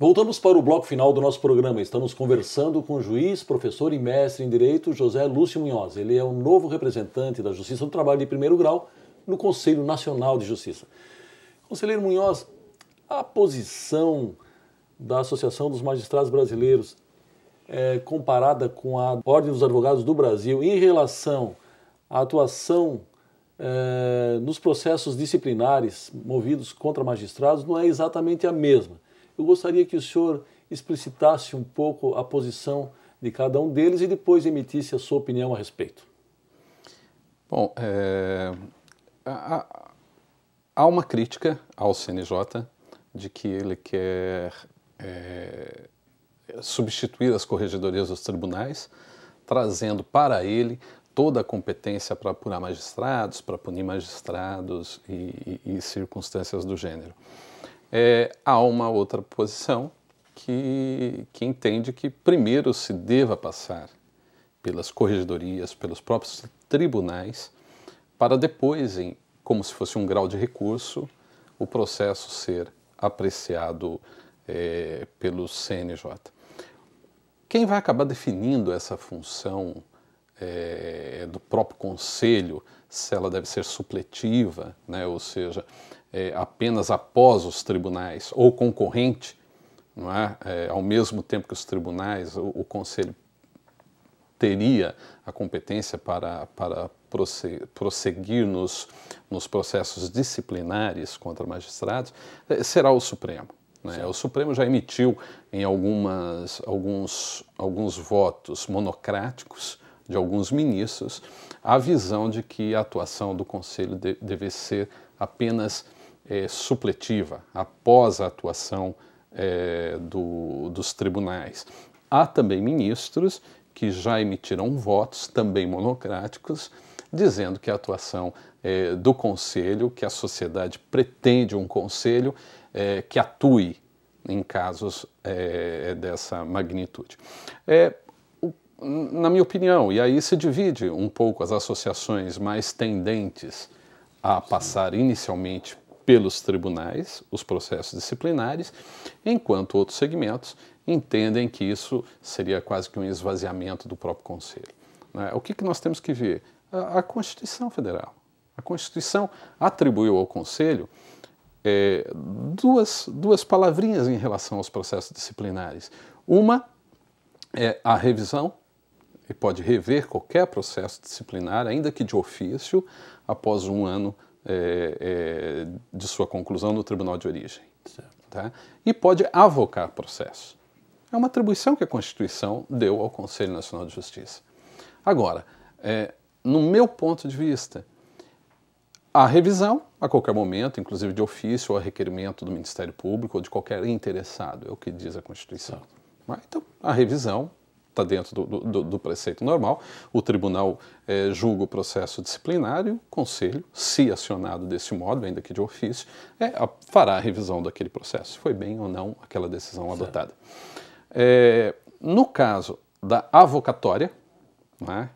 Voltamos para o bloco final do nosso programa. Estamos conversando com o juiz, professor e mestre em Direito, José Lúcio Munhoz. Ele é o novo representante da Justiça do Trabalho de primeiro grau no Conselho Nacional de Justiça. Conselheiro Munhoz, a posição da Associação dos Magistrados Brasileiros comparada com a Ordem dos Advogados do Brasil em relação à atuação nos processos disciplinares movidos contra magistrados não é exatamente a mesma. Eu gostaria que o senhor explicitasse um pouco a posição de cada um deles e depois emitisse a sua opinião a respeito. Bom, há uma crítica ao CNJ de que ele quer substituir as corregedorias dos tribunais, trazendo para ele toda a competência para apurar magistrados, para punir magistrados e circunstâncias do gênero. Há uma outra posição que entende que primeiro se deva passar pelas corregedorias, pelos próprios tribunais, para depois, como se fosse um grau de recurso, o processo ser apreciado pelo CNJ. Quem vai acabar definindo essa função do próprio conselho, se ela deve ser supletiva, né, ou seja, apenas após os tribunais, ou concorrente, não é? Ao mesmo tempo que os tribunais, o conselho teria a competência para prosseguir nos processos disciplinares contra magistrados, será o Supremo. Né? O Supremo já emitiu em alguns votos monocráticos de alguns ministros a visão de que a atuação do Conselho deve ser apenas supletiva, após a atuação dos tribunais. Há também ministros que já emitiram votos, também monocráticos, dizendo que a atuação do Conselho, que a sociedade pretende um Conselho que atue em casos dessa magnitude. Na minha opinião, e aí se divide um pouco as associações mais tendentes a passar inicialmente pelos tribunais, os processos disciplinares, enquanto outros segmentos entendem que isso seria quase que um esvaziamento do próprio Conselho. Né? O que nós temos que ver? A Constituição Federal. A Constituição atribuiu ao Conselho duas palavrinhas em relação aos processos disciplinares. Uma é a revisão, e pode rever qualquer processo disciplinar, ainda que de ofício, após um ano de sua conclusão no tribunal de origem. Tá? E pode avocar processo. É uma atribuição que a Constituição deu ao Conselho Nacional de Justiça. Agora, no meu ponto de vista, a revisão, a qualquer momento, inclusive de ofício ou a requerimento do Ministério Público ou de qualquer interessado, é o que diz a Constituição. Então, a revisão está dentro do preceito normal, o tribunal julga o processo disciplinário, o Conselho, se acionado desse modo, ainda que de ofício, fará a revisão daquele processo, se foi bem ou não aquela decisão adotada. No caso da avocatória, né,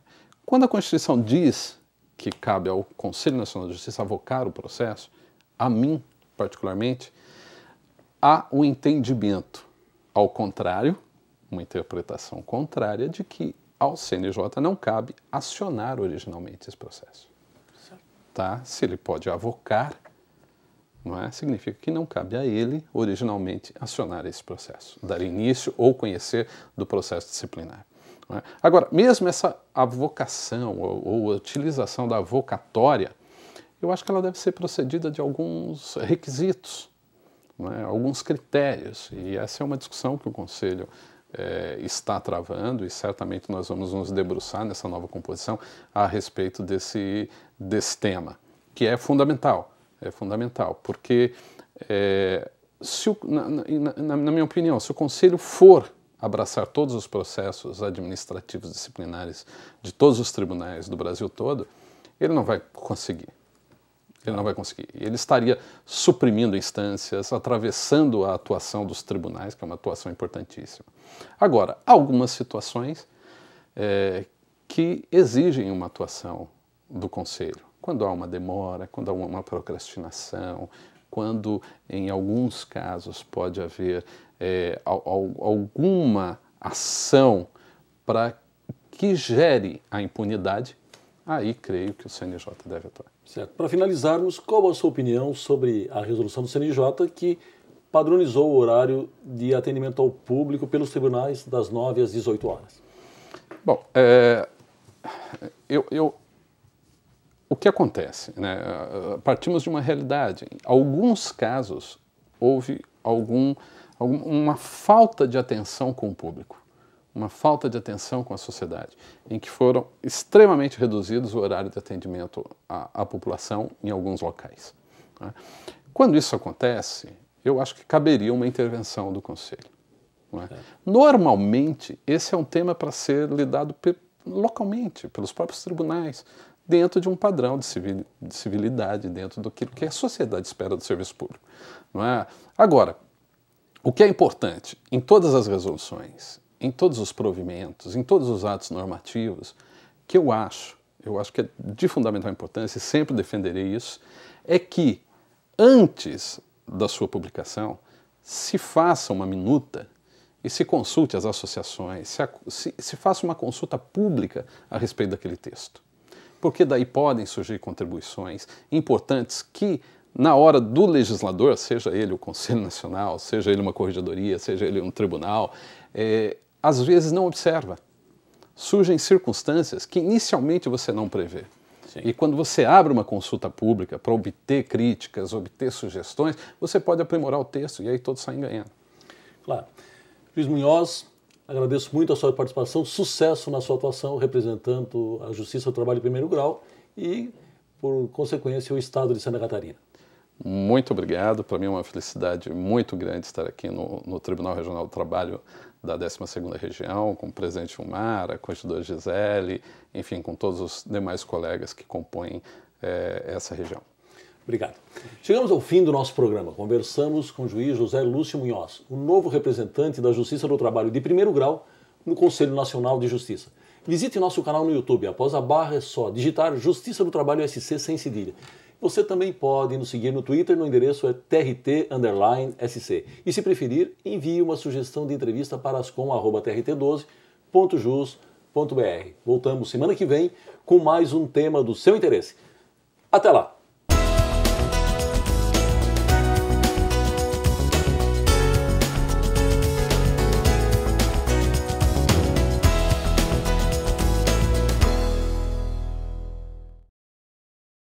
quando a Constituição diz que cabe ao Conselho Nacional de Justiça avocar o processo, a mim, particularmente, há um entendimento ao contrário, uma interpretação contrária de que ao CNJ não cabe acionar originalmente esse processo. Tá? Se ele pode avocar, não é? Significa que não cabe a ele originalmente acionar esse processo, dar início ou conhecer do processo disciplinar. Não é? Agora, mesmo essa avocação ou a utilização da avocatória, eu acho que ela deve ser procedida de alguns requisitos, não é? Alguns critérios, e essa é uma discussão que o Conselho está travando, e certamente nós vamos nos debruçar nessa nova composição a respeito desse tema, que é fundamental. É fundamental, porque, na minha opinião, se o Conselho for abraçar todos os processos administrativos disciplinares de todos os tribunais do Brasil todo, ele não vai conseguir. Ele não vai conseguir. Ele estaria suprimindo instâncias, atravessando a atuação dos tribunais, que é uma atuação importantíssima. Agora, há algumas situações que exigem uma atuação do Conselho. Quando há uma demora, quando há uma procrastinação, quando, em alguns casos, pode haver alguma ação para que gere a impunidade, aí creio que o CNJ deve atuar. Certo. Para finalizarmos, qual a sua opinião sobre a resolução do CNJ que padronizou o horário de atendimento ao público pelos tribunais das 9 às 18 horas? Bom, o que acontece, né? Partimos de uma realidade. Em alguns casos, houve uma falta de atenção com o público, uma falta de atenção com a sociedade, em que foram extremamente reduzidos o horário de atendimento à população em alguns locais, né? Quando isso acontece, eu acho que caberia uma intervenção do Conselho, não é? Normalmente, esse é um tema para ser lidado localmente, pelos próprios tribunais, dentro de um padrão de civilidade, dentro do que a sociedade espera do serviço público, não é? Agora, o que é importante em todas as resoluções, em todos os provimentos, em todos os atos normativos, que eu acho que é de fundamental importância e sempre defenderei isso, é que antes da sua publicação se faça uma minuta e se consulte as associações, se faça uma consulta pública a respeito daquele texto. Porque daí podem surgir contribuições importantes que, na hora do legislador, seja ele o Conselho Nacional, seja ele uma corregedoria, seja ele um tribunal, às vezes não observa. Surgem circunstâncias que inicialmente você não prevê. Sim. E quando você abre uma consulta pública para obter críticas, obter sugestões, você pode aprimorar o texto e aí todos saem ganhando. Claro. Juiz Munhoz, agradeço muito a sua participação, sucesso na sua atuação representando a Justiça do Trabalho em primeiro grau e, por consequência, o Estado de Santa Catarina. Muito obrigado, para mim é uma felicidade muito grande estar aqui no Tribunal Regional do Trabalho da 12ª Região, com o presidente Vilmar, a corregedora Gisele, enfim, com todos os demais colegas que compõem essa região. Obrigado. Chegamos ao fim do nosso programa. Conversamos com o juiz José Lúcio Munhoz, o novo representante da Justiça do Trabalho de primeiro grau no Conselho Nacional de Justiça. Visite nosso canal no YouTube. Após a barra é só digitar Justiça do Trabalho SC sem cedilha. Você também pode nos seguir no Twitter, no endereço é TRT_SC. E se preferir, envie uma sugestão de entrevista para ascom@trt12.jus.br. Voltamos semana que vem com mais um tema do seu interesse. Até lá!